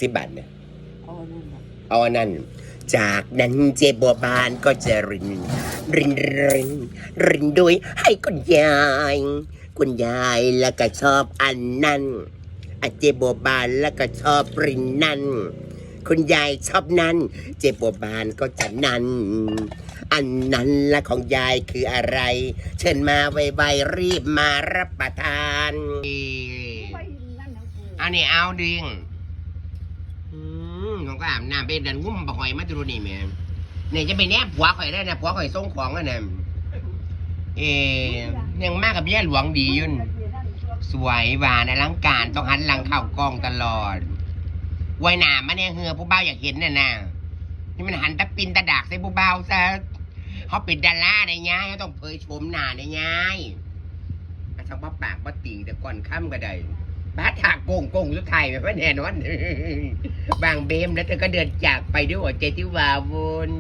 10 บาทเนี่ยเอาอันนั้นน่ะเอาอันนั้นจากนั้นเจ๊บัวบานก็จะรินรินด้วยให้คุณยายแล้วก็ชอบอันนั้นเจ๊บัวบานแล้วก็ชอบรินนั่นคุณยายชอบนั้นเจ๊บัวบานก็จะนั้นอันนั้นละของยายคืออะไรเชิญมาไวๆรีบมารับประทานอันนี้เอาดิงน้องก็อาบน้ำไปดันงุ้มบะหอยมาดูนี่แม่เนี่ยจะไปแนบผัวข่อยได้นะผัวข่อยส่งของอ่ะนะยังมากกับแย่หลวงดียุ่นสวยหวานอลังการต้องหันหลังเข้ากล้องตลอดไว้หนามาเนี่ยเฮือผู้เบาอยากเห็นน่ะนะนี่มันหันตะปินตะดากใส่ผู้เบาซะเขาเป็นดาราได้ง่ายเขาต้องเผยโฉมหน้าได้ง่ายกระชับว่าปากว่าตีแต่ก่อนค่ำก็ได้บ้าถากโกงสุดท้ายแบบว่าแน่นอนบางเบมแล้วเธอก็เดินจากไปด้วยหัวใจที่วาวุ่น